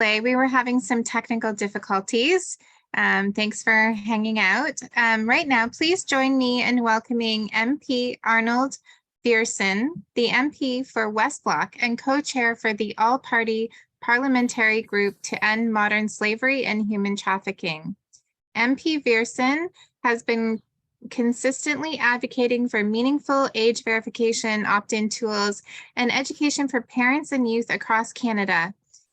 We were having some technical difficulties. Thanks for hanging out. Right now, please join me in welcoming MP Arnold Viersen, the MP for Westlock and co-chair for the All-Party Parliamentary Group to End Modern Slavery and Human Trafficking. MP Viersen has been consistently advocating for meaningful age verification, opt-in tools, and education for parents and youth across Canada.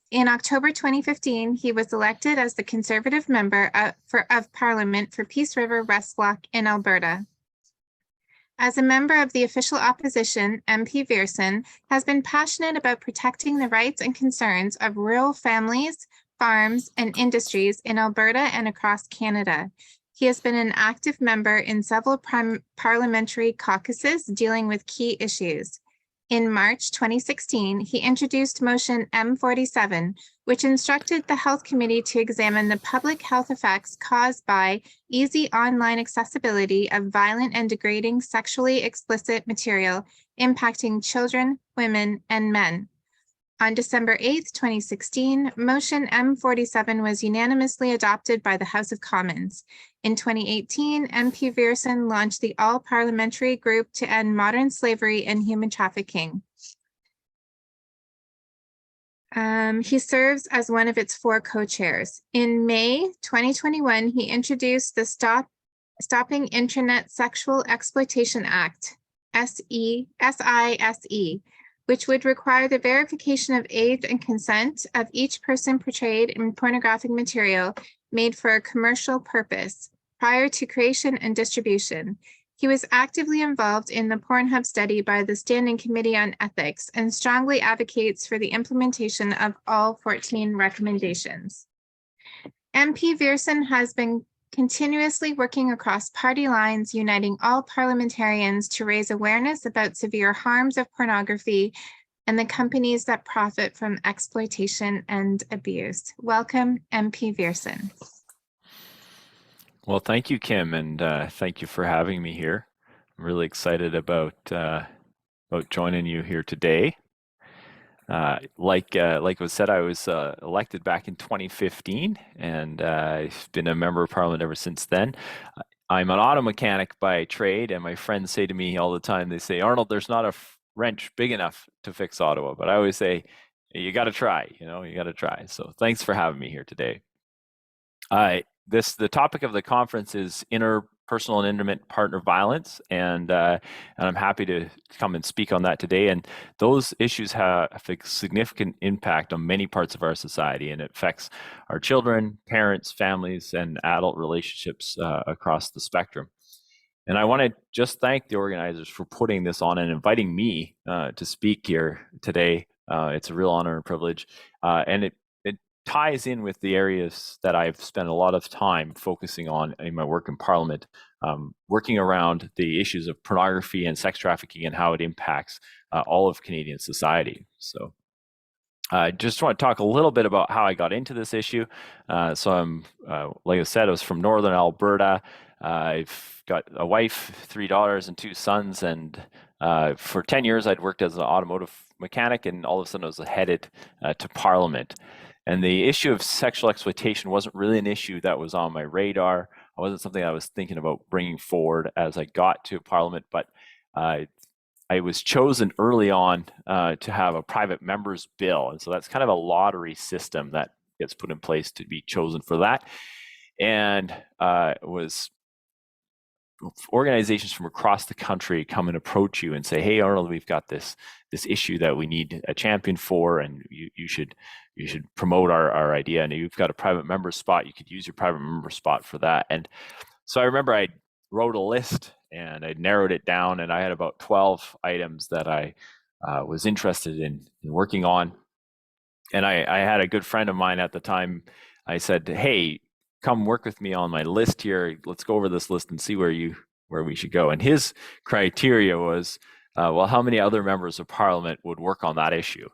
In October 2015, he was elected as the Conservative member of Parliament for Peace River Westlock in Alberta. As a member of the official opposition, MP Viersen has been passionate about protecting the rights and concerns of rural families, farms, and industries in Alberta and across Canada. He has been an active member in several parliamentary caucuses dealing with key issues. In March 2016, he introduced motion M47, which instructed the Health Committee to examine the public health effects caused by easy online accessibility of violent and degrading sexually explicit material impacting children, women, and men. On December 8, 2016, motion M47 was unanimously adopted by the House of Commons. In 2018, MP Viersen launched the All-Parliamentary Group to End Modern Slavery and Human Trafficking. He serves as one of its 4 co-chairs. In May 2021, he introduced the Stopping Internet Sexual Exploitation Act, SISE, which would require the verification of age and consent of each person portrayed in pornographic material made for a commercial purpose prior to creation and distribution. He was actively involved in the Pornhub study by the Standing Committee on Ethics and strongly advocates for the implementation of all 14 recommendations. MP Viersen has been continuously working across party lines, uniting all parliamentarians to raise awareness about severe harms of pornography and the companies that profit from exploitation and abuse. Welcome, MP Viersen. Well, thank you, Kim, and thank you for having me here. I'm really excited about joining you here today. Like was said, I was elected back in 2015, and I've been a member of Parliament ever since then. I'm an auto mechanic by trade, and my friends say to me all the time, they say, Arnold, there's not a wrench big enough to fix Ottawa, but I always say, you got to try, you got to try. So thanks for having me here today. The topic of the conference is interpersonal and intimate partner violence, and I'm happy to come and speak on that today. And those issues have a significant impact on many parts of our society, and it affects our children, parents, families, and adult relationships across the spectrum. And I want to just thank the organizers for putting this on and inviting me to speak here today. It's a real honor and privilege, and it ties in with the areas that I've spent a lot of time focusing on in my work in Parliament, working around the issues of pornography and sex trafficking and how it impacts all of Canadian society. So I just want to talk a little bit about how I got into this issue. So I'm, like I said, I was from Northern Alberta. I've got a wife, 3 daughters, and 2 sons, and for 10 years I'd worked as an automotive mechanic, and all of a sudden I was headed to Parliament. And the issue of sexual exploitation wasn't really an issue that was on my radar. It wasn't something I was thinking about bringing forward as I got to Parliament, but I was chosen early on to have a private member's bill. And so that's kind of a lottery system that gets put in place to be chosen for that. And it was organizations from across the country come and approach you and say, hey, Arnold, we've got this issue that we need a champion for, and you should promote our idea, and you've got a private member spot, you could use your private member spot for that. And so I remember I wrote a list and I narrowed it down, and I had about 12 items that I was interested in working on. And I had a good friend of mine at the time. I said, hey, come work with me on my list here. Let's go over this list and see where we should go. And his criteria was, well, how many other members of Parliament would work on that issue?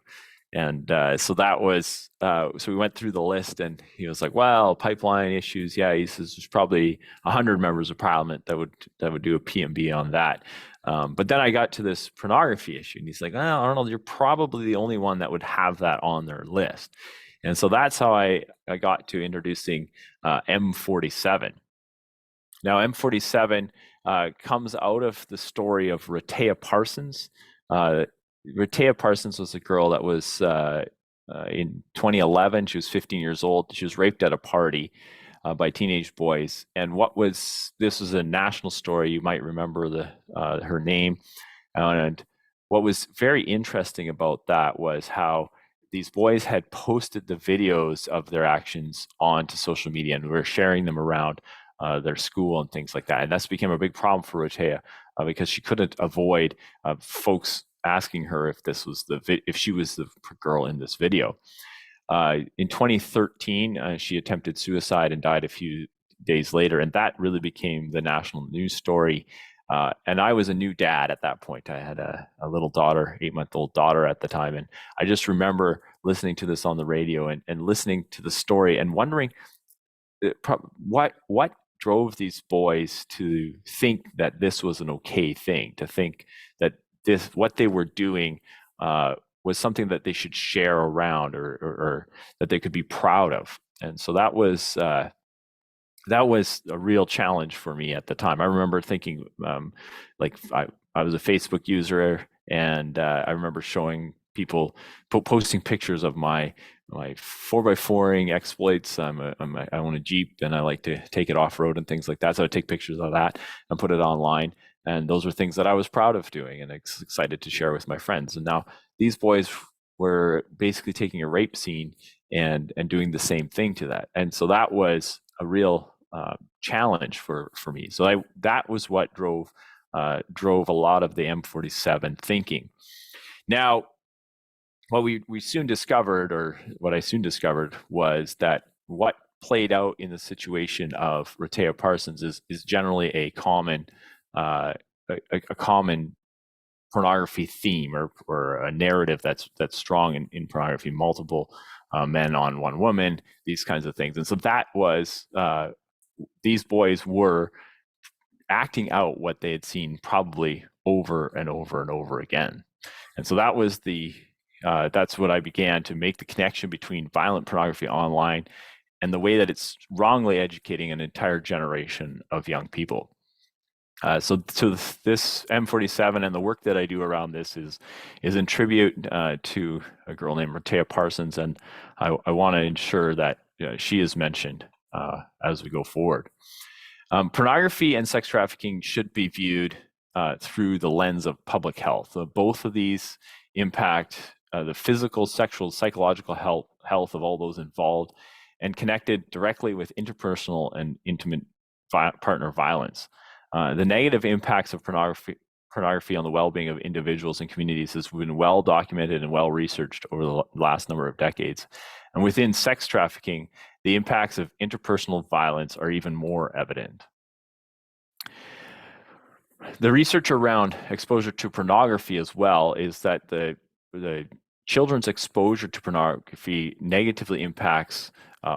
And so that was, so we went through the list, and he was like, well, pipeline issues. Yeah, he says there's probably 100 members of Parliament that would do a PMB on that. But then I got to this pornography issue, and he's like, well, Arnold, you're probably the only one that would have that on their list. And so that's how I got to introducing M47. Now, M47 comes out of the story of Rehtaeh Parsons. Rehtaeh Parsons was a girl that was in 2011. She was 15 years old. She was raped at a party by teenage boys. And this was a national story. You might remember her name. And what was very interesting about that was how these boys had posted the videos of their actions onto social media and were sharing them around their school and things like that. And that's became a big problem for Rehtaeh because she couldn't avoid folks asking her if she was the girl in this video. In 2013, she attempted suicide and died a few days later, and that really became the national news story. And I was a new dad at that point. I had a little daughter, 8-month-old daughter at the time, and I just remember listening to this on the radio and listening to the story and wondering what drove these boys to think that this was an okay thing, to think that what they were doing was something that they should share around or that they could be proud of. And so that was a real challenge for me at the time. I remember thinking, I was a Facebook user, and I remember showing people posting pictures of my 4x4ing exploits. I own a Jeep, and I like to take it off road and things like that. So I take pictures of that and put it online. And those were things that I was proud of doing and excited to share with my friends. And now these boys were basically taking a rape scene and doing the same thing to that. And so that was a real challenge for me. So that was what drove a lot of the M47 thinking. Now, what we soon discovered, or what I soon discovered, was that what played out in the situation of Rehtaeh Parsons is generally a common pornography theme or a narrative that's strong in pornography. Multiple men on one woman, these kinds of things. And so that was these boys were acting out what they had seen probably over and over and over again. And so that was that's what I began to make the connection between violent pornography online and the way that it's wrongly educating an entire generation of young people. So this M47 and the work that I do around this is in tribute to a girl named Rehtaeh Parsons, and I want to ensure that she is mentioned as we go forward. Pornography and sex trafficking should be viewed through the lens of public health. Both of these impact the physical, sexual, psychological health of all those involved, and connected directly with interpersonal and intimate partner violence. The negative impacts of pornography on the well-being of individuals and communities has been well documented and well researched over the last number of decades. And within sex trafficking, the impacts of interpersonal violence are even more evident. The research around exposure to pornography as well is that the children's exposure to pornography negatively impacts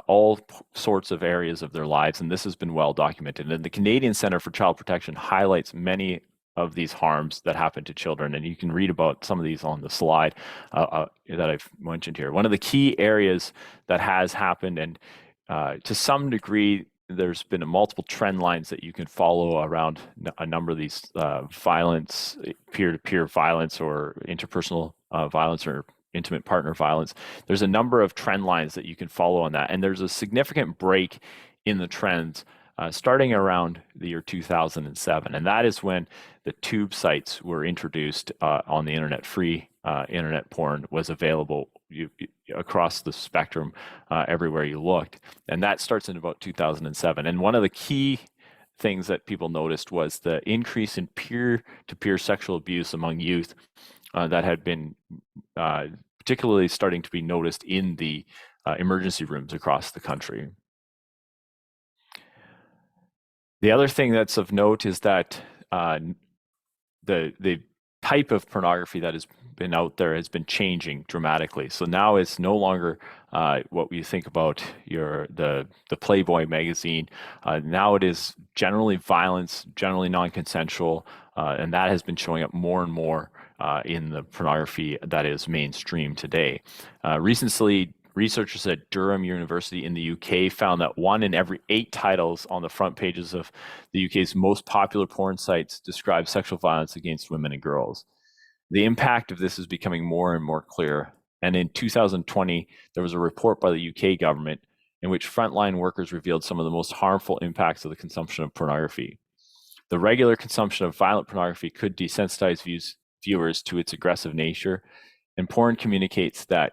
all sorts of areas of their lives, and this has been well documented. And the Canadian Centre for Child Protection highlights many of these harms that happen to children, and you can read about some of these on the slide that I've mentioned here. One of the key areas that has happened, and to some degree, there's been multiple trend lines that you can follow around a number of these violence, peer-to-peer violence, or interpersonal violence, or intimate partner violence. There's a number of trend lines that you can follow on that, and there's a significant break in the trends starting around the year 2007, and that is when the tube sites were introduced on the internet. Free internet porn was available across the spectrum everywhere you looked, and that starts in about 2007. And one of the key things that people noticed was the increase in peer-to-peer sexual abuse among youth that had been particularly starting to be noticed in the emergency rooms across the country. The other thing that's of note is that the type of pornography that has been out there has been changing dramatically. So now it's no longer what we think about the Playboy magazine. Now it is generally violence, generally non-consensual, and that has been showing up more and more in the pornography that is mainstream today. Recently, researchers at Durham University in the UK found that 1 in every 8 titles on the front pages of the UK's most popular porn sites describe sexual violence against women and girls. The impact of this is becoming more and more clear. And in 2020, there was a report by the UK government in which frontline workers revealed some of the most harmful impacts of the consumption of pornography. The regular consumption of violent pornography could desensitize viewers to its aggressive nature, and porn communicates that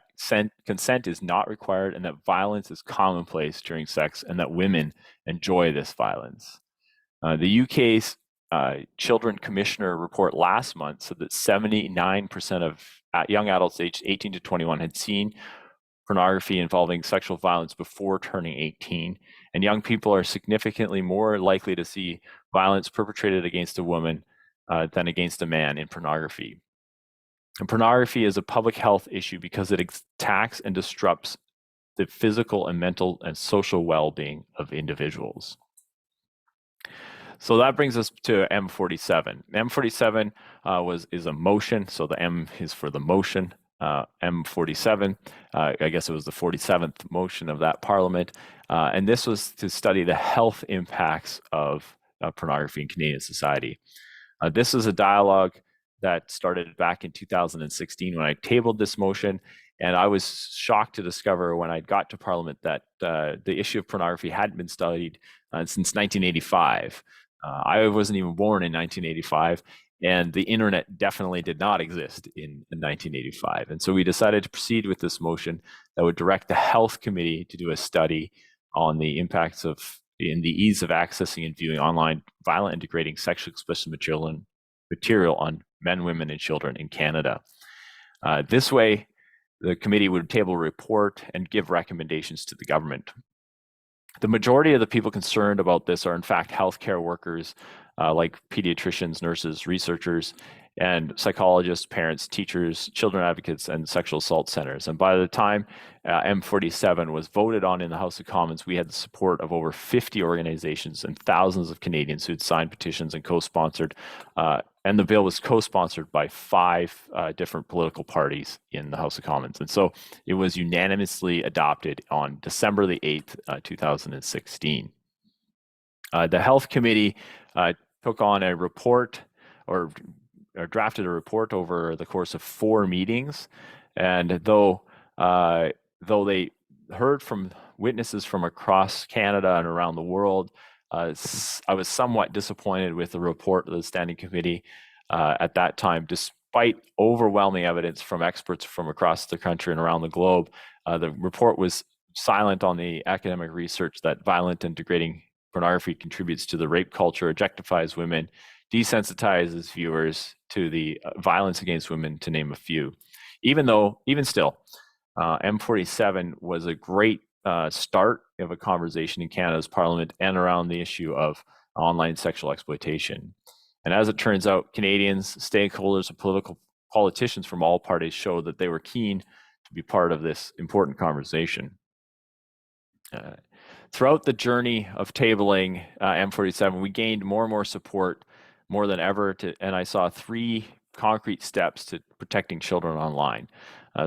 consent is not required and that violence is commonplace during sex and that women enjoy this violence. The UK's Children Commissioner report last month said that 79% of young adults aged 18 to 21 had seen pornography involving sexual violence before turning 18, and young people are significantly more likely to see violence perpetrated against a woman than against a man in pornography. And pornography is a public health issue because it attacks and disrupts the physical and mental and social well-being of individuals. So that brings us to M47. M47 is a motion, so the M is for the motion. M47, I guess it was the 47th motion of that parliament, and this was to study the health impacts of pornography in Canadian society. This is a dialogue that started back in 2016 when I tabled this motion, and I was shocked to discover when I got to Parliament that the issue of pornography hadn't been studied since 1985. I wasn't even born in 1985, and the internet definitely did not exist in 1985. And so we decided to proceed with this motion that would direct the Health Committee to do a study on the impacts of in the ease of accessing and viewing online violent and degrading sexually explicit material on men, women, and children in Canada. This way, the committee would table a report and give recommendations to the government. The majority of the people concerned about this are in fact healthcare workers like pediatricians, nurses, researchers, and psychologists, parents, teachers, children advocates, and sexual assault centers. And by the time M47 was voted on in the House of Commons, we had the support of over 50 organizations and thousands of Canadians who'd signed petitions and co-sponsored. And the bill was co-sponsored by 5 different political parties in the House of Commons. And so it was unanimously adopted on December the 8th, 2016. The Health Committee took on a report or drafted a report over the course of 4 meetings. And though they heard from witnesses from across Canada and around the world, I was somewhat disappointed with the report of the Standing Committee at that time. Despite overwhelming evidence from experts from across the country and around the globe, the report was silent on the academic research that violent and degrading pornography contributes to the rape culture, objectifies women, desensitizes viewers to the violence against women, to name a few. Even still, M47 was a great start of a conversation in Canada's Parliament and around the issue of online sexual exploitation. And as it turns out, Canadians, stakeholders, and politicians from all parties showed that they were keen to be part of this important conversation. Throughout the journey of tabling M47, we gained more and more support, more than ever, and I saw 3 concrete steps to protecting children online.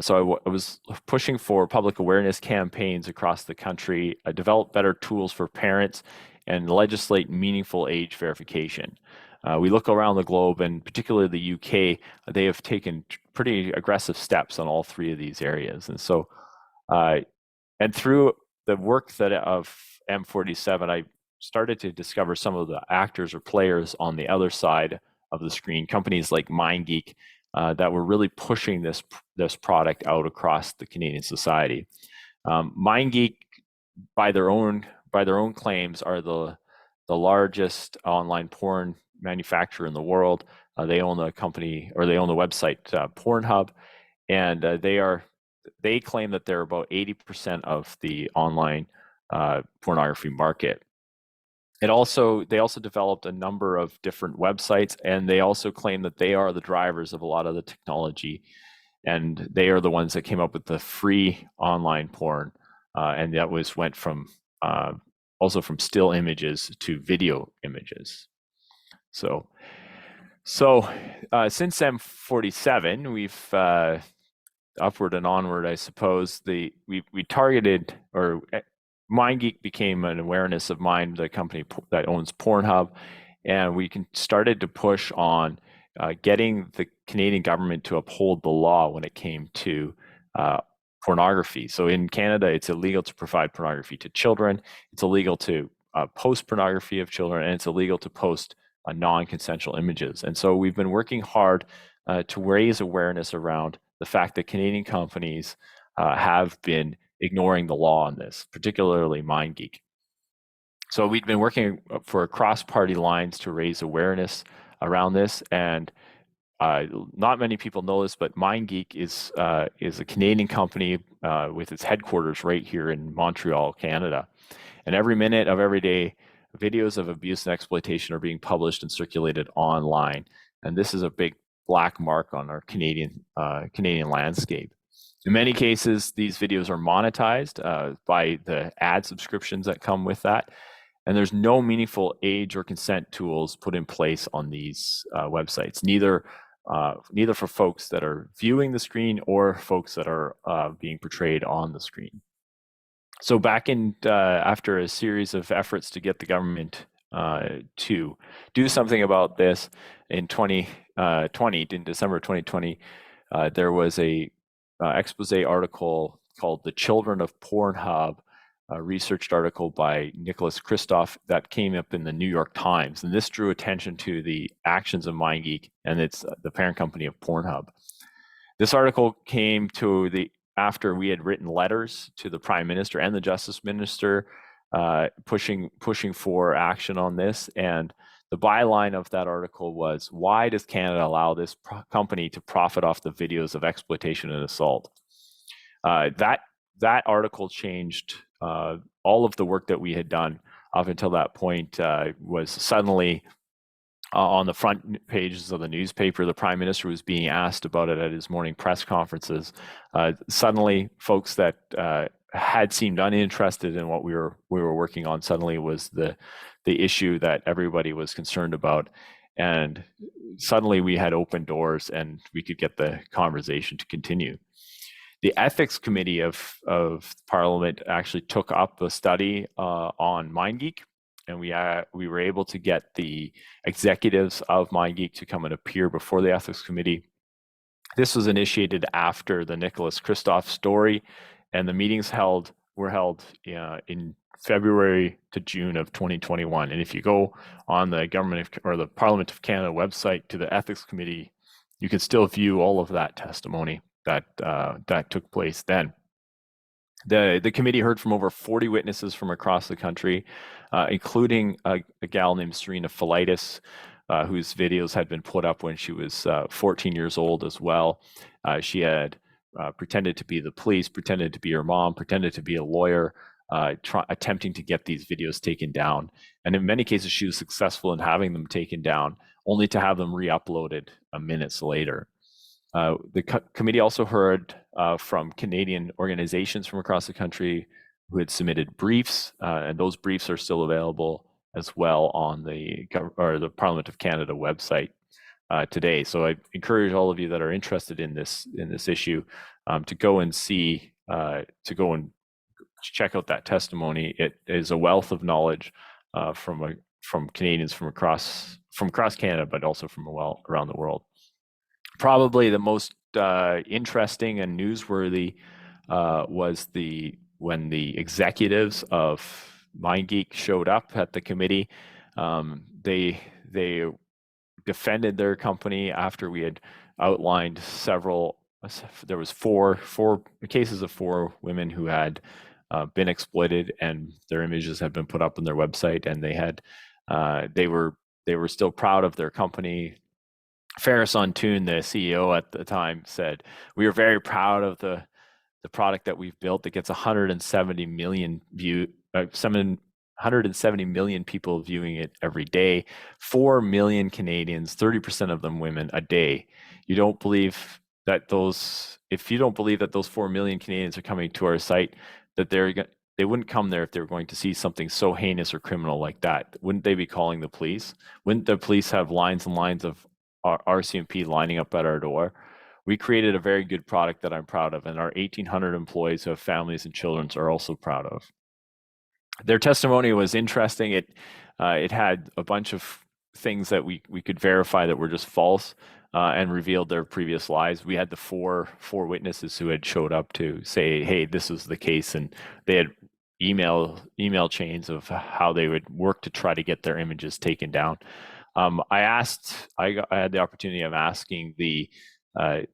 So I was pushing for public awareness campaigns across the country, develop better tools for parents, and legislate meaningful age verification. We look around the globe, and particularly the UK, they have taken pretty aggressive steps on all 3 of these areas. And so, and through the work of M47, I started to discover some of the actors or players on the other side of the screen, companies like MindGeek, that were really pushing this product out across the Canadian society. MindGeek, by their own claims, are the largest online porn manufacturer in the world. They own the company, or they own the website Pornhub, and they claim that they're about 80% of the online pornography market. They also developed a number of different websites, and they also claim that they are the drivers of a lot of the technology, and they are the ones that came up with the free online porn, and that went from also from still images to video images. So since M47, we've upward and onward, I suppose. We targeted, or MindGeek became an awareness of Mind, the company that owns Pornhub, and we started to push on getting the Canadian government to uphold the law when it came to pornography. So in Canada, it's illegal to provide pornography to children. It's illegal to post pornography of children, and it's illegal to post non-consensual images. And so we've been working hard to raise awareness around the fact that Canadian companies have been ignoring the law on this, particularly MindGeek. So we've been working for cross-party lines to raise awareness around this, and not many people know this, but MindGeek is a Canadian company with its headquarters right here in Montreal, Canada. And every minute of every day, videos of abuse and exploitation are being published and circulated online. And this is a big black mark on our Canadian landscape. In many cases, these videos are monetized by the ad subscriptions that come with that. And there's no meaningful age or consent tools put in place on these websites, neither for folks that are viewing the screen or folks that are being portrayed on the screen. So back in after a series of efforts to get the government to do something about this in 2020, in December 2020, there was a expose article called "The Children of Pornhub," a researched article by Nicholas Kristof that came up in the New York Times, and this drew attention to the actions of MindGeek and its the parent company of Pornhub. This article came to after we had written letters to the Prime Minister and the Justice Minister, pushing for action on this. And the byline of that article was, "Why does Canada allow this company to profit off the videos of exploitation and assault?" That article changed all of the work that we had done up until that point. Was suddenly on the front pages of the newspaper. The Prime Minister was being asked about it at his morning press conferences. Suddenly, folks that had seemed uninterested in what we were working on suddenly was the issue that everybody was concerned about. And suddenly we had open doors and we could get the conversation to continue. The Ethics Committee of Parliament actually took up a study on MindGeek, and we were able to get the executives of MindGeek to come and appear before the Ethics Committee. This was initiated after the Nicholas Kristof story, and the meetings were held in February to June of 2021. And if you go on the the Parliament of Canada website to the Ethics Committee, you can still view all of that testimony that took place then. The committee heard from over 40 witnesses from across the country, including a gal named Serena Filitis, whose videos had been put up when she was 14 years old as well. She had pretended to be the police, pretended to be her mom, pretended to be a lawyer, attempting to get these videos taken down. And in many cases, she was successful in having them taken down, only to have them re-uploaded minutes later. The committee also heard from Canadian organizations from across the country who had submitted briefs, and those briefs are still available as well on the Parliament of Canada website today. So I encourage all of you that are interested in this issue to go and check out that testimony. It is a wealth of knowledge from Canadians from across Canada, but also from around the world. Probably the most interesting and newsworthy was when the executives of MindGeek showed up at the committee. They defended their company after we had outlined several. There was four cases of 4 women who had been exploited, and their images had been put up on their website, and they were still proud of their company. Ferris Ontoon, the CEO at the time, said, "We are very proud of the product that we've built that gets 170 million 170 million people viewing it every day, 4 million Canadians, 30% of them women, a day. If you don't believe that those 4 million Canadians are coming to our site, that they wouldn't come there if they were going to see something so heinous or criminal like that. Wouldn't they be calling the police? Wouldn't the police have lines and lines of RCMP lining up at our door? we created a very good product that I'm proud of, and our 1,800 employees who have families and children are also proud of. Their testimony was interesting. It had a bunch of things that we could verify that were just false, and revealed their previous lies. We had the four witnesses who had showed up to say, "Hey, this is the case," and they had email chains of how they would work to try to get their images taken down. I had the opportunity of asking the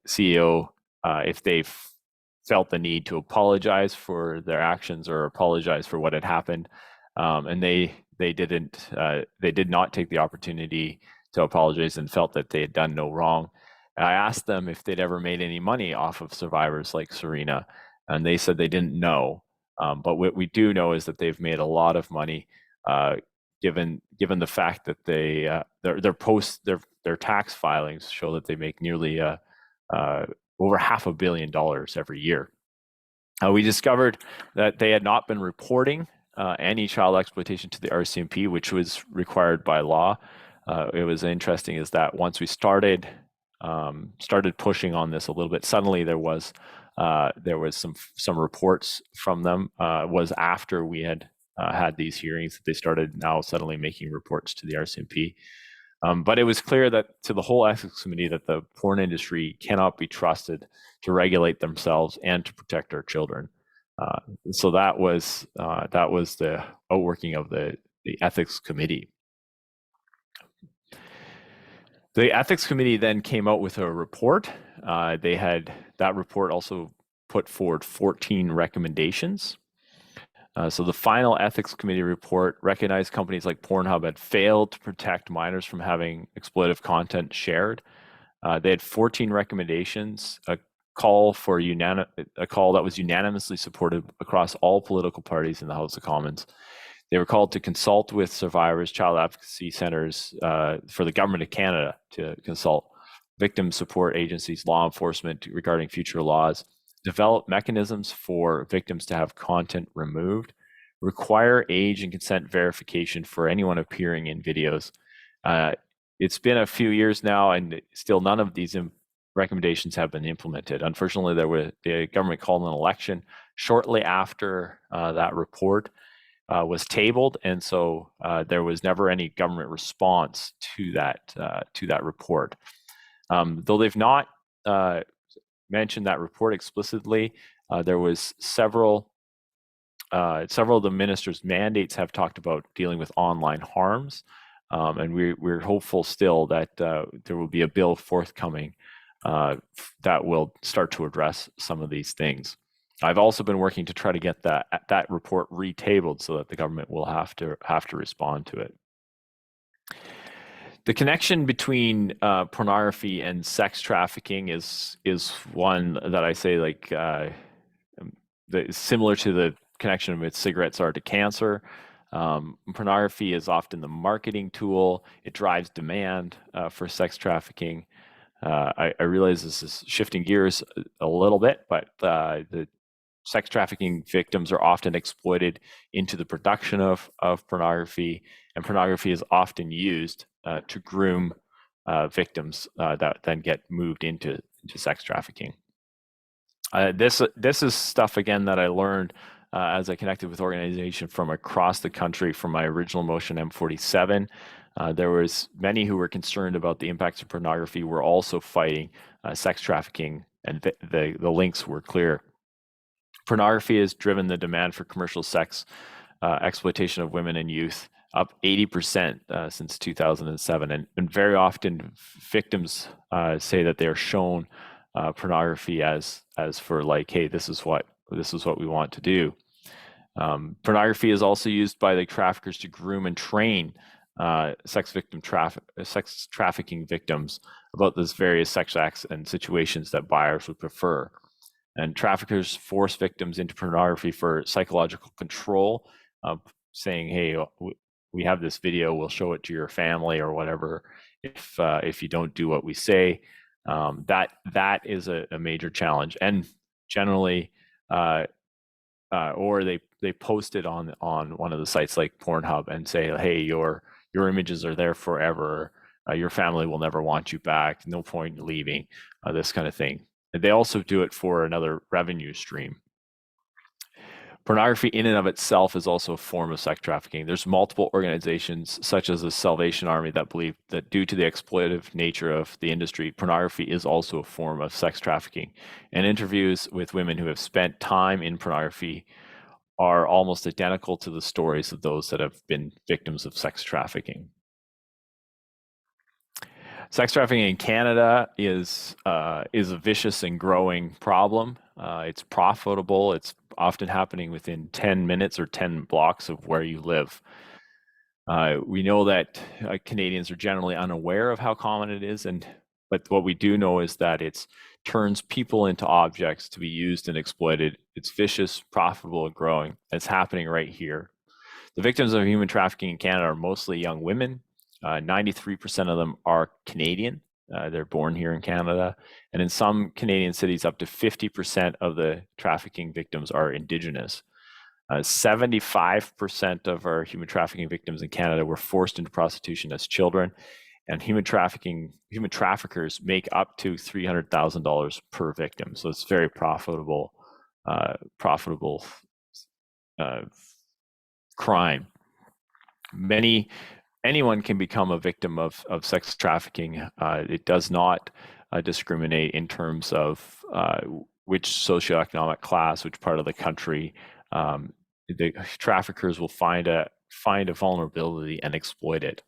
CEO if they felt the need to apologize for their actions or apologize for what had happened, and they didn't. They did not take the opportunity to apologize and felt that they had done no wrong. And I asked them if they'd ever made any money off of survivors like Serena, and they said they didn't know. But what we do know is that they've made a lot of money, given the fact that their tax filings show that they make nearly over $500 million every year. We discovered that they had not been reporting any child exploitation to the RCMP, which was required by law. It was interesting is that once we started pushing on this a little bit, suddenly there was some reports from them. Was after we had had these hearings that they started now suddenly making reports to the RCMP. But it was clear that to the whole ethics committee that the porn industry cannot be trusted to regulate themselves and to protect our children. So that was the outworking of the ethics committee. The ethics committee then came out with a report. That report also put forward 14 recommendations. So the final ethics committee report recognized companies like Pornhub had failed to protect minors from having exploitive content shared. They had 14 recommendations, a call that was unanimously supported across all political parties in the House of Commons. They were called to consult with survivors, child advocacy centers, for the Government of Canada to consult victim support agencies, law enforcement regarding future laws, develop mechanisms for victims to have content removed, require age and consent verification for anyone appearing in videos. It's been a few years now, and still none of these recommendations have been implemented. Unfortunately, the government called an election shortly after that report was tabled, and so there was never any government response to that report. Though they've not mentioned that report explicitly, there was several of the ministers' mandates have talked about dealing with online harms, and we're hopeful still that there will be a bill forthcoming that will start to address some of these things. I've also been working to try to get that report retabled so that the government will have to respond to it. The connection between pornography and sex trafficking is one that I say similar to the connection with cigarettes are to cancer. Pornography is often the marketing tool. It drives demand for sex trafficking. I realize this is shifting gears a little bit, but the sex trafficking victims are often exploited into the production of pornography, and pornography is often used to groom victims that then get moved into sex trafficking. This is stuff again that I learned as I connected with organizations from across the country from my original motion M47. There was many who were concerned about the impacts of pornography were also fighting sex trafficking, and the links were clear. Pornography has driven the demand for commercial sex exploitation of women and youth up 80% since 2007, and very often victims say that they are shown pornography as for like, hey, this is what we want to do. Pornography is also used by the traffickers to groom and train sex trafficking victims about those various sex acts and situations that buyers would prefer. And traffickers force victims into pornography for psychological control, saying, "Hey, we have this video. We'll show it to your family or whatever. If you don't do what we say." That is a major challenge, and generally, or they post it on one of the sites like Pornhub and say, "Hey, your images are there forever. your family will never want you back, no point in leaving, this kind of thing. And they also do it for another revenue stream. Pornography in and of itself is also a form of sex trafficking. There's multiple organizations such as the Salvation Army that believe that due to the exploitative nature of the industry, pornography is also a form of sex trafficking. And interviews with women who have spent time in pornography are almost identical to the stories of those that have been victims of sex trafficking. Sex trafficking in Canada is a vicious and growing problem. It's profitable. It's often happening within 10 minutes or 10 blocks of where you live. We know that Canadians are generally unaware of how common it is, but what we do know is that it turns people into objects to be used and exploited. It's vicious, profitable, and growing. It's happening right here. The victims of human trafficking in Canada are mostly young women. 93% of them are Canadian. They're born here in Canada. And in some Canadian cities, up to 50% of the trafficking victims are Indigenous. 75% of our human trafficking victims in Canada were forced into prostitution as children. And human traffickers make up to $300,000 per victim. So it's very profitable crime. Anyone can become a victim of sex trafficking. It does not discriminate in terms of which socioeconomic class, which part of the country. The traffickers will find a vulnerability and exploit it.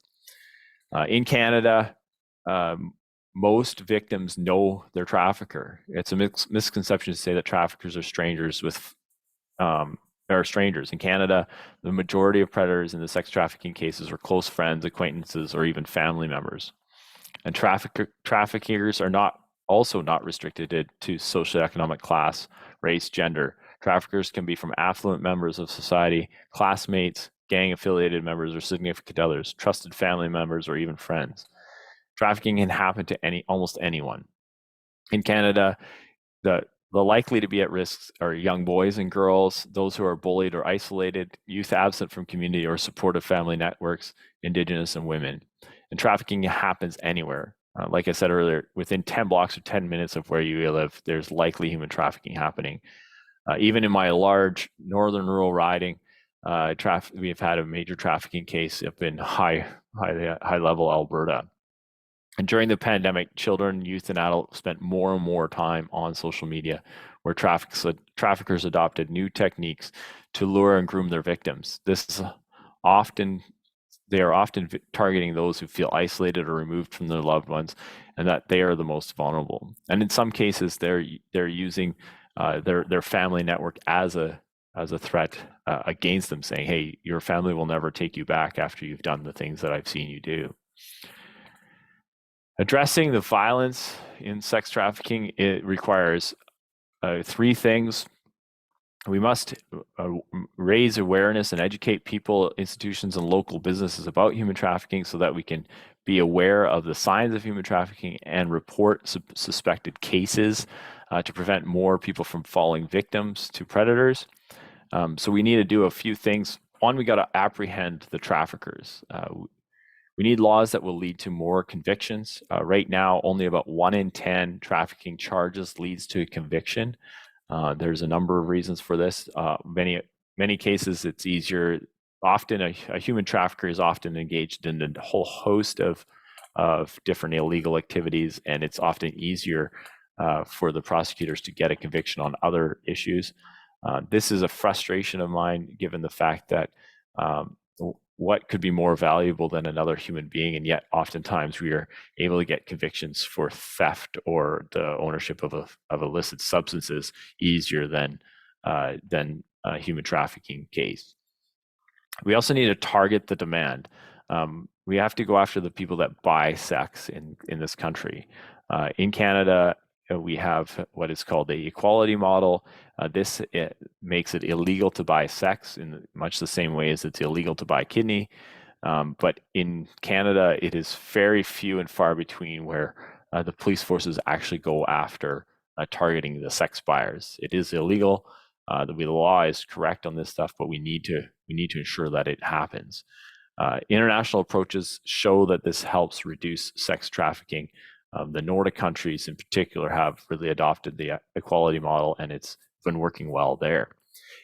In Canada, most victims know their trafficker. It's a misconception to say that traffickers are strangers strangers. In Canada, the majority of predators in the sex trafficking cases are close friends, acquaintances, or even family members. And traffickers are also not restricted to socioeconomic class, race, gender. Traffickers can be from affluent members of society, classmates, gang-affiliated members, or significant others, trusted family members, or even friends. Trafficking can happen to almost anyone. In Canada, the likely to be at risk are young boys and girls, those who are bullied or isolated, youth absent from community or supportive family networks, Indigenous, and women. And trafficking happens anywhere. Like I said earlier, within 10 blocks or 10 minutes of where you live, there's likely human trafficking happening. Even in my large northern rural riding, we've had a major trafficking case up in high level Alberta. And during the pandemic, children, youth, and adults spent more and more time on social media, where traffickers adopted new techniques to lure and groom their victims. They are often targeting those who feel isolated or removed from their loved ones, and that they are the most vulnerable. And in some cases, they're using their family network as a threat against them, saying, "Hey, your family will never take you back after you've done the things that I've seen you do." Addressing the violence in sex trafficking, it requires three things. We must raise awareness and educate people, institutions, and local businesses about human trafficking so that we can be aware of the signs of human trafficking and report suspected cases to prevent more people from falling victims to predators. So we need to do a few things. One, we got to apprehend the traffickers. We need laws that will lead to more convictions. Right now, only about 1 in 10 trafficking charges leads to a conviction. There's a number of reasons for this. Many cases, it's easier. Often, a human trafficker is often engaged in a whole host of different illegal activities, and it's often easier for the prosecutors to get a conviction on other issues. This is a frustration of mine, given the fact that what could be more valuable than another human being, and yet oftentimes we are able to get convictions for theft or the ownership of illicit substances easier than a human trafficking case. We also need to target the demand. We have to go after the people that buy sex in this country. In Canada, we have what is called the equality model. This makes it illegal to buy sex in much the same way as it's illegal to buy kidney. But in Canada, it is very few and far between where the police forces actually go after targeting the sex buyers. It is illegal. The law is correct on this stuff, but we need to ensure that it happens. International approaches show that this helps reduce sex trafficking. The Nordic countries in particular have really adopted the equality model, and it's been working well there.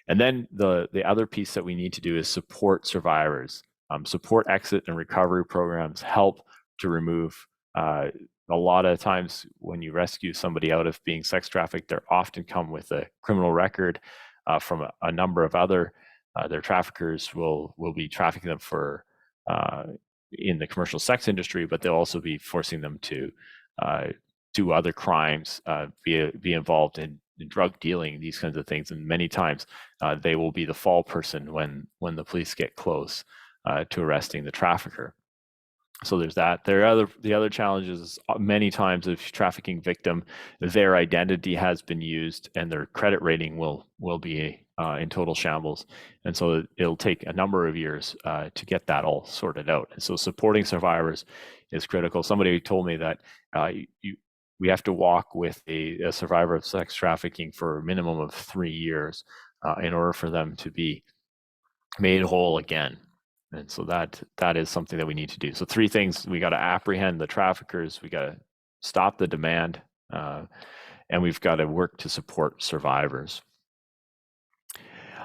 And then the other piece that we need to do is support survivors. Support exit and recovery programs help to remove. A lot of times when you rescue somebody out of being sex trafficked, they often come with a criminal record from a number of other. Their traffickers will be trafficking them for in the commercial sex industry, but they'll also be forcing them to do other crimes, be involved in drug dealing, these kinds of things. And many times they will be the fall person when the police get close to arresting the trafficker. So there's that. There are the other challenges. Many times, a trafficking victim, their identity has been used, and their credit rating will be in total shambles. And so it'll take a number of years to get that all sorted out. And so supporting survivors is critical. Somebody told me that we have to walk with a survivor of sex trafficking for a minimum of 3 years in order for them to be made whole again. And so that is something that we need to do. So 3 things: we got to apprehend the traffickers, we got to stop the demand, and we've got to work to support survivors.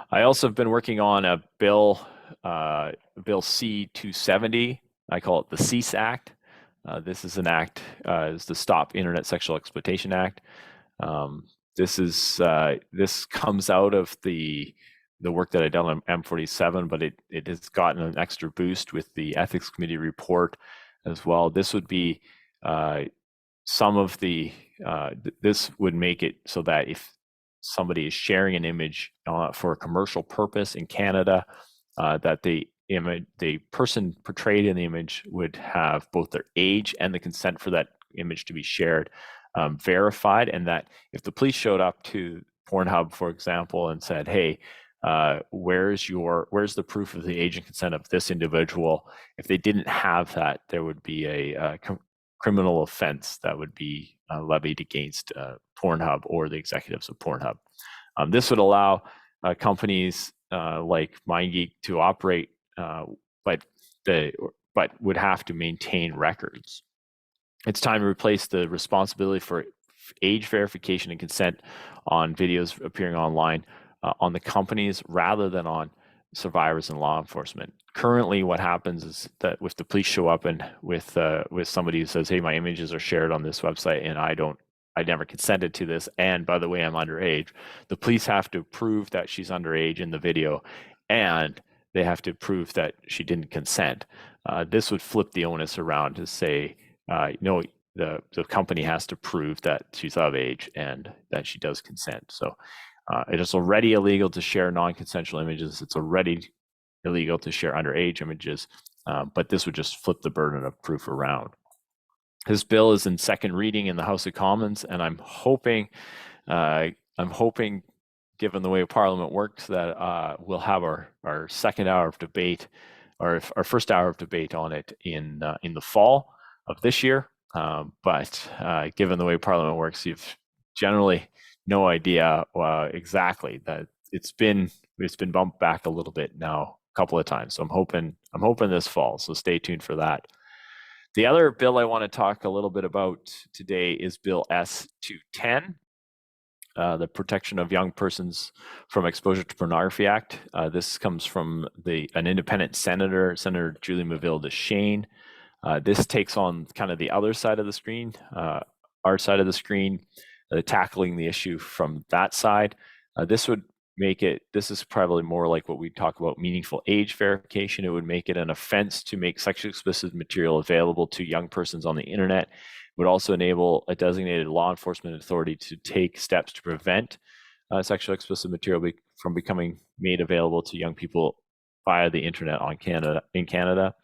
I also have been working on a bill, Bill C-270. I call it the SISE Act. This is an act, is the Stop Internet Sexual Exploitation Act. This comes out of the work that I've done on M47, but it has gotten an extra boost with the Ethics Committee report as well. This would be some of the, this would make it so that if somebody is sharing an image for a commercial purpose in Canada, that the person portrayed in the image would have both their age and the consent for that image to be shared verified, and that if the police showed up to Pornhub, for example, and said, "Hey, where's the proof of the age and consent of this individual?" If they didn't have that, there would be a criminal offense that would be levied against Pornhub or the executives of Pornhub. This would allow companies like MindGeek to operate, but would have to maintain records. It's time to replace the responsibility for age verification and consent on videos appearing online on the companies rather than on survivors and law enforcement. Currently, what happens is that if the police show up and with somebody who says, "Hey, my images are shared on this website and I never consented to this, and by the way, I'm underage," the police have to prove that she's underage in the video, and they have to prove that she didn't consent. This would flip the onus around to say, no, the company has to prove that she's of age and that she does consent. So it is already illegal to share non-consensual images. It's already illegal to share underage images, but this would just flip the burden of proof around. This bill is in second reading in the House of Commons, and I'm hoping, given the way Parliament works, that we'll have our second hour of debate, or our first hour of debate on it in the fall of this year. But given the way Parliament works, you've generally no idea exactly that it's been bumped back a little bit now a couple of times. So I'm hoping this fall. So stay tuned for that. The other bill I want to talk a little bit about today is Bill S-210, the Protection of Young Persons from Exposure to Pornography Act. This comes from an independent senator, Senator Julie Maville-Deschênes. This takes on kind of the other side of the screen, our side of the screen, tackling the issue from that side. This would make it, this is probably more like what we talk about meaningful age verification. It would make it an offense to make sexually explicit material available to young persons on the internet. It would also enable a designated law enforcement authority to take steps to prevent sexually explicit material from becoming made available to young people via the internet in Canada.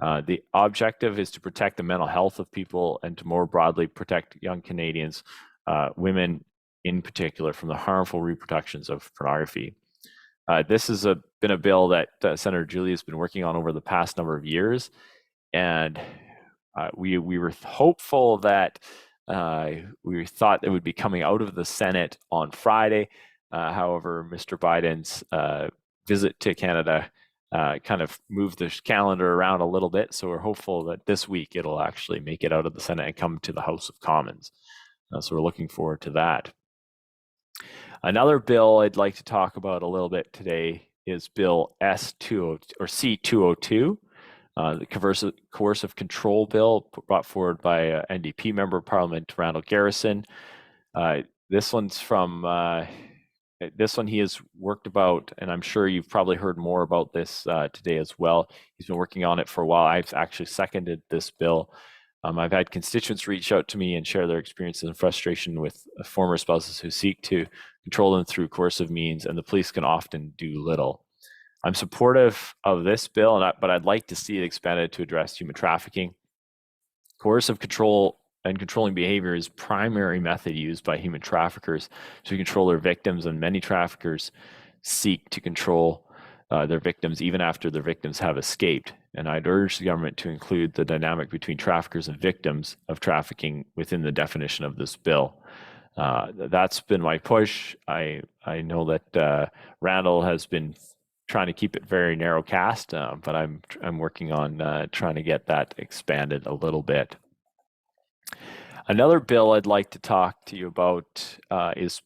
The objective is to protect the mental health of people and to more broadly protect young Canadians, women in particular, from the harmful reproductions of pornography. This has been a bill that Senator Julie has been working on over the past number of years, and we were hopeful that we thought it would be coming out of the Senate on Friday. However, Mr. Biden's visit to Canada kind of moved the calendar around a little bit. So we're hopeful that this week it'll actually make it out of the Senate and come to the House of Commons. So we're looking forward to that. Another bill I'd like to talk about a little bit today is Bill S2 or C202, the coercive control bill brought forward by NDP member of Parliament Arnold Viersen. This one's from this one he has worked about, and I'm sure you've probably heard more about this today as well. He's been working on it for a while. I've actually seconded this bill. I've had constituents reach out to me and share their experiences and frustration with former spouses who seek to control them through coercive means, and the police can often do little. I'm supportive of this bill, but I'd like to see it expanded to address human trafficking. Coercive control and controlling behavior is primary method used by human traffickers to control their victims, and many traffickers seek to control their victims even after their victims have escaped. And I'd urge the government to include the dynamic between traffickers and victims of trafficking within the definition of this bill. That's been my push. I know that Randall has been trying to keep it very narrow cast, but I'm working on trying to get that expanded a little bit. Another bill I'd like to talk to you about is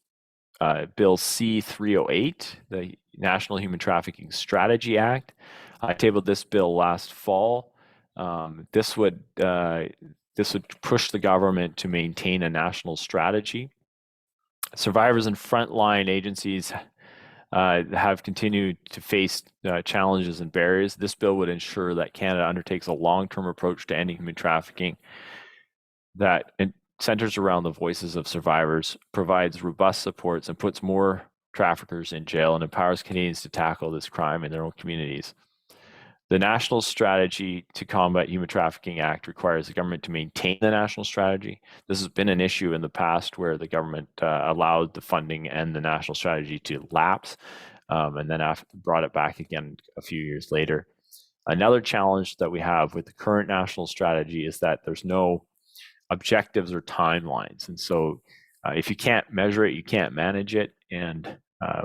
Bill C-308, the National Human Trafficking Strategy Act. I tabled this bill last fall. This would push the government to maintain a national strategy. Survivors and frontline agencies have continued to face challenges and barriers. This bill would ensure that Canada undertakes a long-term approach to ending human trafficking that centers around the voices of survivors, provides robust supports, and puts more traffickers in jail, and empowers Canadians to tackle this crime in their own communities. The National Strategy to Combat Human Trafficking Act requires the government to maintain the national strategy. This has been an issue in the past where the government allowed the funding and the national strategy to lapse, and then brought it back again a few years later. Another challenge that we have with the current national strategy is that there's no objectives or timelines. And so if you can't measure it, you can't manage it. And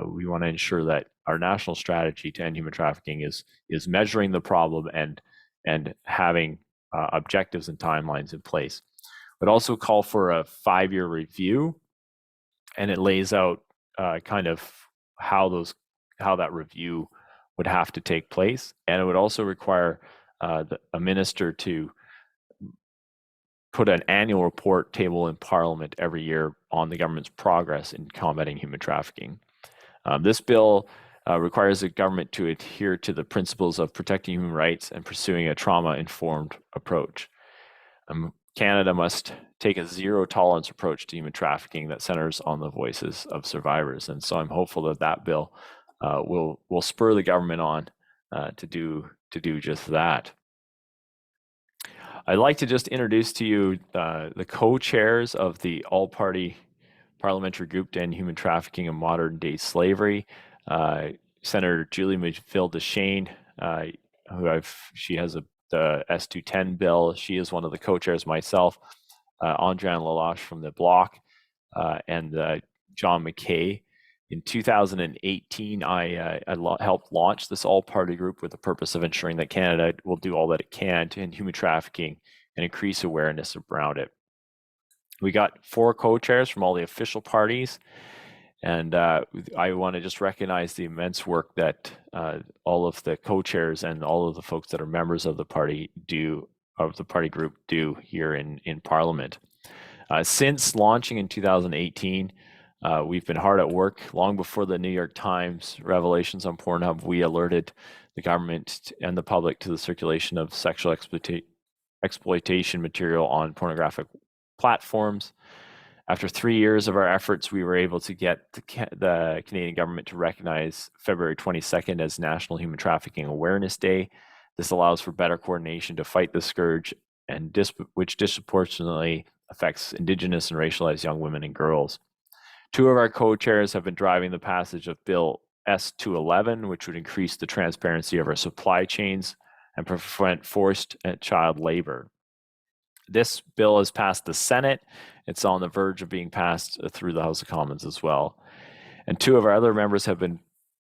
we want to ensure that our national strategy to end human trafficking is measuring the problem and having objectives and timelines in place. But also call for a 5-year review, and it lays out kind of how that review would have to take place. And it would also require a minister to put an annual report table in Parliament every year on the government's progress in combating human trafficking. This bill requires the government to adhere to the principles of protecting human rights and pursuing a trauma-informed approach. Canada must take a zero-tolerance approach to human trafficking that centers on the voices of survivors. And so I'm hopeful that that bill will spur the government on to do just that. I'd like to just introduce to you the co-chairs of the All-Party Parliamentary Group to End Human Trafficking and Modern Day Slavery. Senator Julie McFill-Deshane, she has the S210 bill. She is one of the co-chairs. Myself, Andréane Laloche from the Bloc, and John McKay. In 2018, I helped launch this all-party group with the purpose of ensuring that Canada will do all that it can to end human trafficking and increase awareness around it. We got 4 co-chairs from all the official parties, and I want to just recognize the immense work that all of the co-chairs and all of the folks that are members of the party group do here in Parliament. Since launching in 2018, we've been hard at work. Long before the New York Times revelations on Pornhub, we alerted the government and the public to the circulation of sexual exploitation material on pornographic platforms. After 3 years of our efforts, we were able to get the Canadian government to recognize February 22nd as National Human Trafficking Awareness Day. This allows for better coordination to fight the scourge, which disproportionately affects Indigenous and racialized young women and girls. 2 of our co-chairs have been driving the passage of Bill S211, which would increase the transparency of our supply chains and prevent forced child labor. This bill has passed the Senate. It's on the verge of being passed through the House of Commons as well. And 2 of our other members have been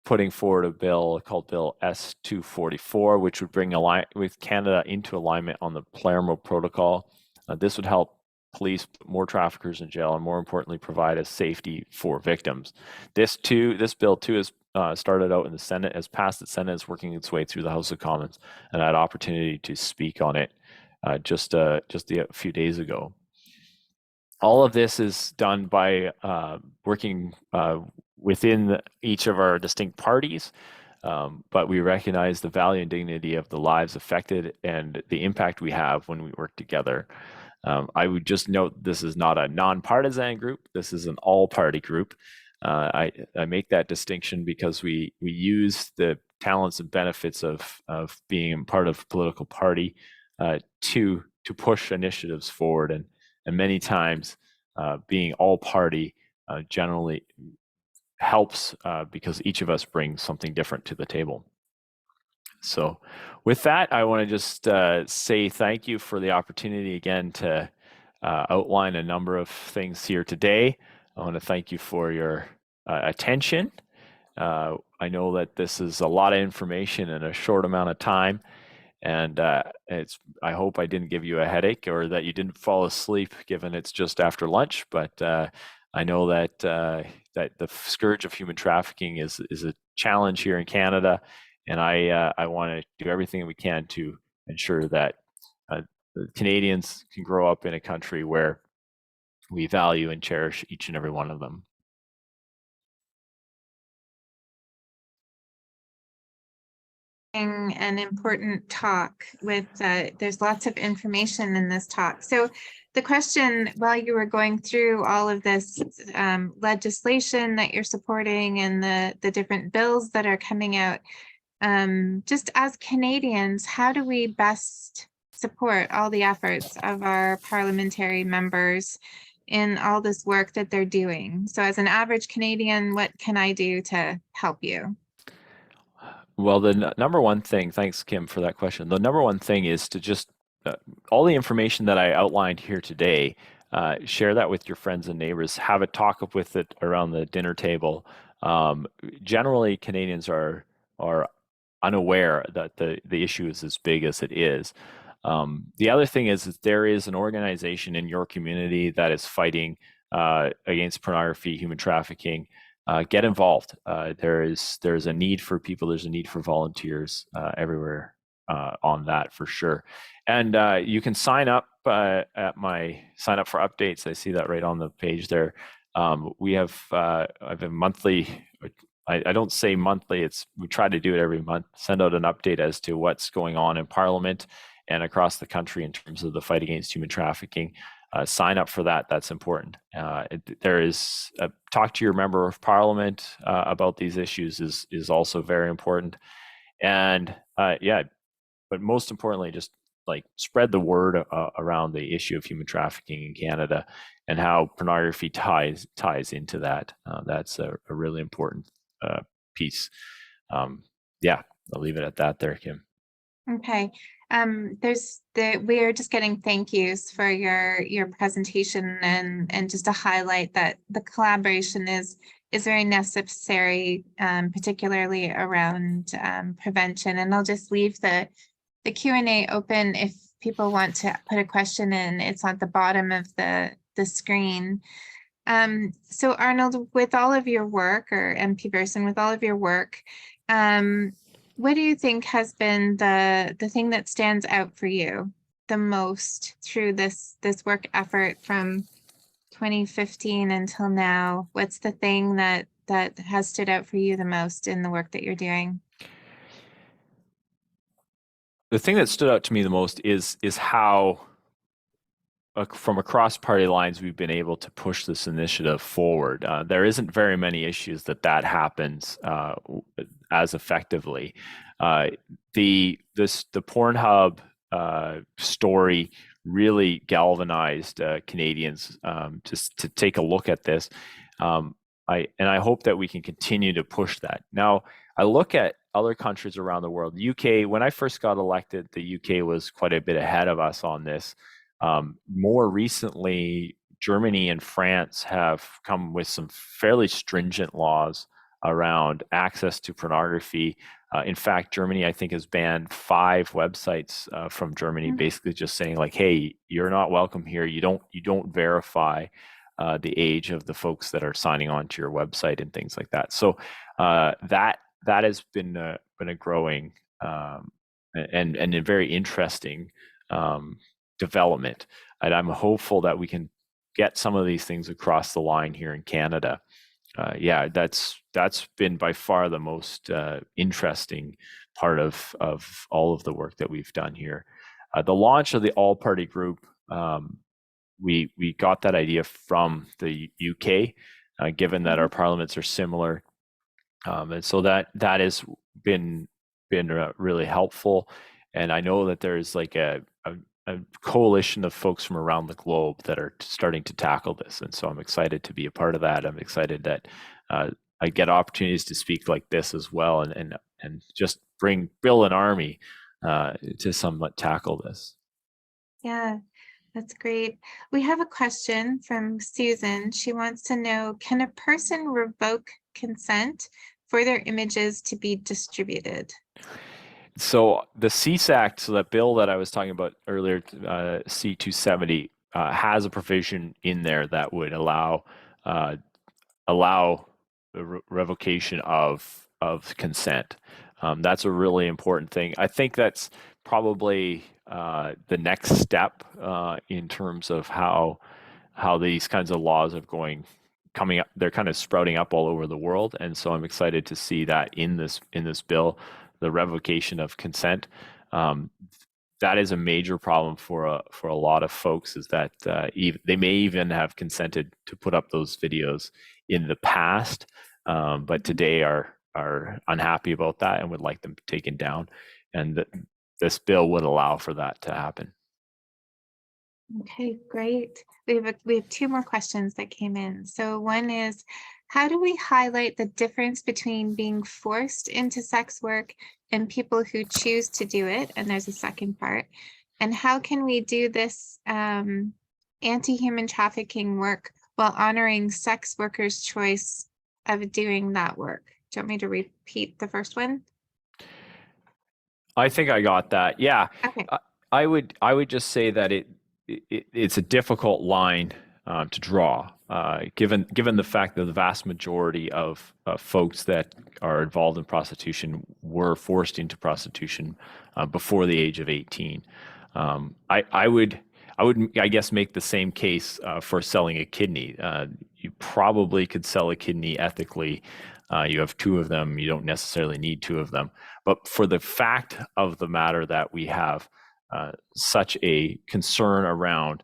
putting forward a bill called Bill S-244, which would bring with Canada into alignment on the Palermo Protocol. This would help police put more traffickers in jail and, more importantly, provide a safety for victims. This bill too has started out in the Senate, has passed the Senate, is working its way through the House of Commons, and I had opportunity to speak on it just a few days ago. All of this is done by working within each of our distinct parties, but we recognize the value and dignity of the lives affected and the impact we have when we work together. I would just note this is not a nonpartisan group. This is an all-party group. I make that distinction because we use the talents and benefits of being part of a political party to push initiatives forward, and many times being all party generally helps because each of us brings something different to the table. So with that, I want to just say thank you for the opportunity again to outline a number of things here today. I want to thank you for your attention. I know that this is a lot of information in a short amount of time, and I hope I didn't give you a headache or that you didn't fall asleep, given it's just after lunch. But I know that that the scourge of human trafficking is a challenge here in Canada, and I want to do everything we can to ensure that Canadians can grow up in a country where we value and cherish each and every one of them. An important talk with there's lots of information in this talk. So the question, while you were going through all of this legislation that you're supporting and the different bills that are coming out, just as Canadians, how do we best support all the efforts of our parliamentary members in all this work that they're doing? So as an average Canadian, what can I do to help you? Well, the number one thing, thanks, Kim, for that question. The number one thing is to just, all the information that I outlined here today, share that with your friends and neighbors, have a talk with it around the dinner table. Generally, Canadians are unaware that the issue is as big as it is. The other thing is that there is an organization in your community that is fighting against pornography, human trafficking. Get involved. There's a need for people. There's a need for volunteers everywhere on that for sure. And you can sign up at my sign up for updates. I see that right on the page there. We have I have a monthly. I don't say monthly. We try to do it every month. Send out an update as to what's going on in Parliament and across the country in terms of the fight against human trafficking. Sign up for that. That's important. There is talk to your member of Parliament about these issues is also very important. And yeah, but most importantly, just like spread the word around the issue of human trafficking in Canada and how pornography ties into that. That's a really important piece. Yeah, I'll leave it at that there, Kim. Okay. We are just getting thank yous for your presentation and just to highlight that the collaboration is very necessary, particularly around prevention. And I'll just leave the Q&A open if people want to put a question in. It's at the bottom of the screen. So Arnold, with all of your work, or MP Viersen, with all of your work, what do you think has been the thing that stands out for you the most through this work effort from 2015 until now? What's the thing that has stood out for you the most in the work that you're doing? The thing that stood out to me the most is how from across party lines we've been able to push this initiative forward. There isn't very many issues that happens as effectively. The Pornhub story really galvanized Canadians to take a look at this. I hope that we can continue to push that. Now, I look at other countries around the world. UK, when I first got elected, the UK was quite a bit ahead of us on this. More recently, Germany and France have come with some fairly stringent laws around access to pornography. In fact, Germany, I think, has banned 5 websites from Germany, basically just saying like, "Hey, you're not welcome here. You don't verify the age of the folks that are signing on to your website and things like that." So that has been a growing and a very interesting development, and I'm hopeful that we can get some of these things across the line here in Canada. Yeah, that's been by far the most interesting part of all of the work that we've done here. The launch of the all-party group, we got that idea from the UK, given that our parliaments are similar, and so that has been really helpful. And I know that there's like a coalition of folks from around the globe that are starting to tackle this, and so I'm excited to be a part of that. I'm excited that I get opportunities to speak like this as well, and just build an army to somewhat tackle this. Yeah, that's great. We have a question from Susan. She wants to know, can a person revoke consent for their images to be distributed? So the SISE Act, so that bill that I was talking about earlier, C-270, has a provision in there that would allow the revocation of consent. That's a really important thing. I think that's probably the next step in terms of how these kinds of laws are coming up. They're kind of sprouting up all over the world, and so I'm excited to see that in this bill, the revocation of consent. That is a major problem for a lot of folks, is that they may even have consented to put up those videos in the past, but today are unhappy about that and would like them taken down, and this bill would allow for that to happen. Okay, great. We have 2 more questions that came in. So one is, how do we highlight the difference between being forced into sex work and people who choose to do it? And there's a second part. And how can we do this anti-human trafficking work while honoring sex workers' choice of doing that work? Do you want me to repeat the first one? I think I got that. Yeah. Okay. I would just say that it's a difficult line to draw, given the fact that the vast majority of folks that are involved in prostitution were forced into prostitution before the age of 18. I would, I guess, make the same case for selling a kidney. You probably could sell a kidney ethically. You have 2 of them. You don't necessarily need 2 of them. But for the fact of the matter that we have such a concern around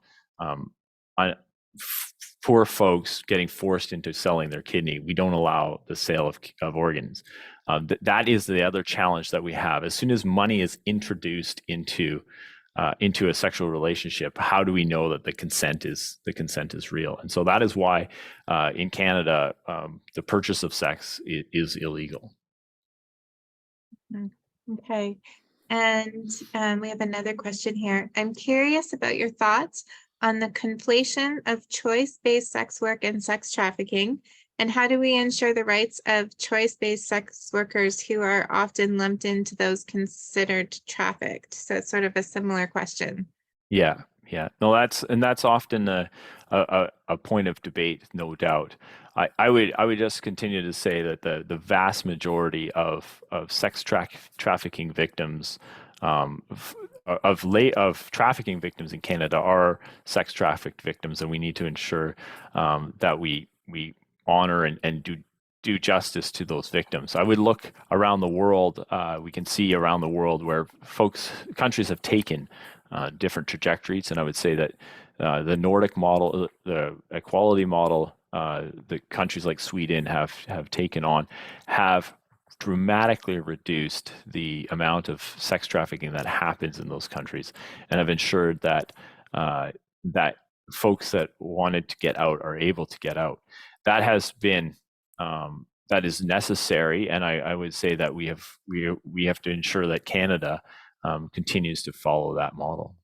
poor folks getting forced into selling their kidney, we don't allow the sale of organs. That is the other challenge that we have. As soon as money is introduced into a sexual relationship, how do we know that the consent is real? And so that is why in Canada, the purchase of sex is illegal. Okay. And we have another question here. I'm curious about your thoughts on the conflation of choice-based sex work and sex trafficking, and how do we ensure the rights of choice-based sex workers who are often lumped into those considered trafficked? So it's sort of a similar question. Yeah. No, that's often a point of debate, no doubt. I would just continue to say that the vast majority of sex trafficking victims, of trafficking victims in Canada, are sex trafficked victims, and we need to ensure that we honor and do justice to those victims. I would look around the world. We can see around the world where countries have taken different trajectories, and I would say that the Nordic model, the equality model, the countries like Sweden have taken on, have dramatically reduced the amount of sex trafficking that happens in those countries, and have ensured that that folks that wanted to get out are able to get out. That has been that is necessary, and I would say that we have to ensure that Canada continues to follow that model.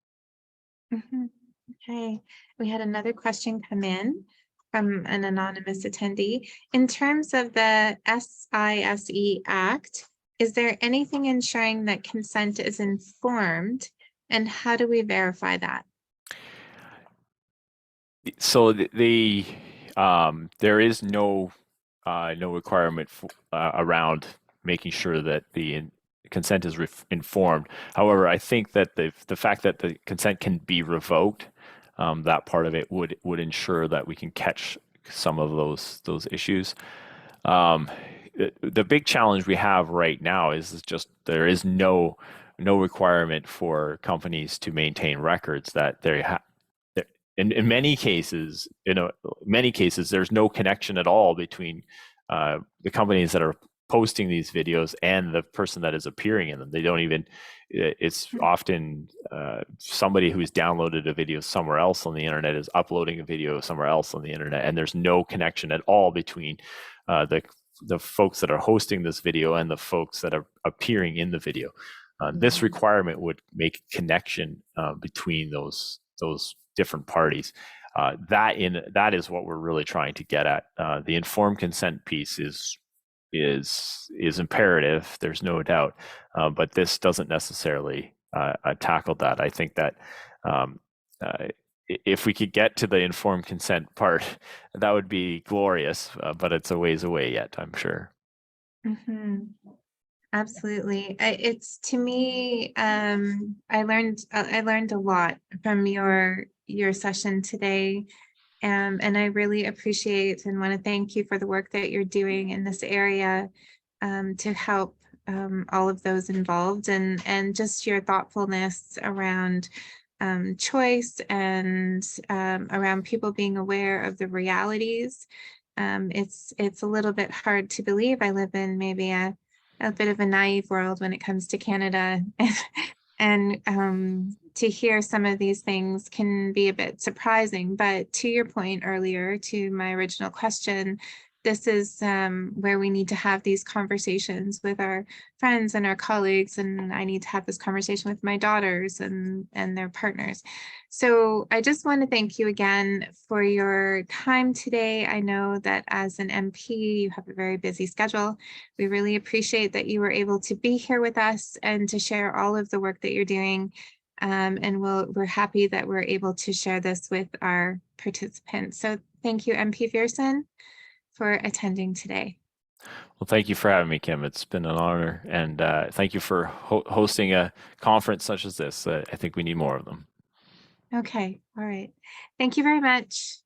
Okay, we had another question come in. from an anonymous attendee. In terms of the SISE Act, is there anything ensuring that consent is informed, and how do we verify that? So there is no requirement around making sure that the consent is informed. However, I think that the fact that the consent can be revoked, that part of it would ensure that we can catch some of those issues. The big challenge we have right now is just there is no requirement for companies to maintain records that they have. In many cases, there's no connection at all between the companies that are posting these videos and the person that is appearing in them. They don't even. It's often somebody who's downloaded a video somewhere else on the internet is uploading a video somewhere else on the internet, and there's no connection at all between the folks that are hosting this video and the folks that are appearing in the video. This requirement would make connection between those different parties. That is what we're really trying to get at. The informed consent piece is imperative. There's no doubt, but this doesn't necessarily tackle that. I think that if we could get to the informed consent part, that would be glorious. But it's a ways away yet, I'm sure. Mm-hmm. Absolutely. It's to me, I learned a lot from your session today. And I really appreciate and want to thank you for the work that you're doing in this area to help all of those involved, and just your thoughtfulness around choice and around people being aware of the realities. It's a little bit hard to believe. I live in maybe a bit of a naive world when it comes to Canada. And to hear some of these things can be a bit surprising. But to your point earlier, to my original question, this is where we need to have these conversations with our friends and our colleagues, and I need to have this conversation with my daughters and their partners. So I just want to thank you again for your time today. I know that as an MP, you have a very busy schedule. We really appreciate that you were able to be here with us and to share all of the work that you're doing. And we're happy that we're able to share this with our participants. So thank you, MP Viersen, for attending today. Well, thank you for having me, Kim. It's been an honor, and thank you for hosting a conference such as this. I think we need more of them. Okay, all right. Thank you very much.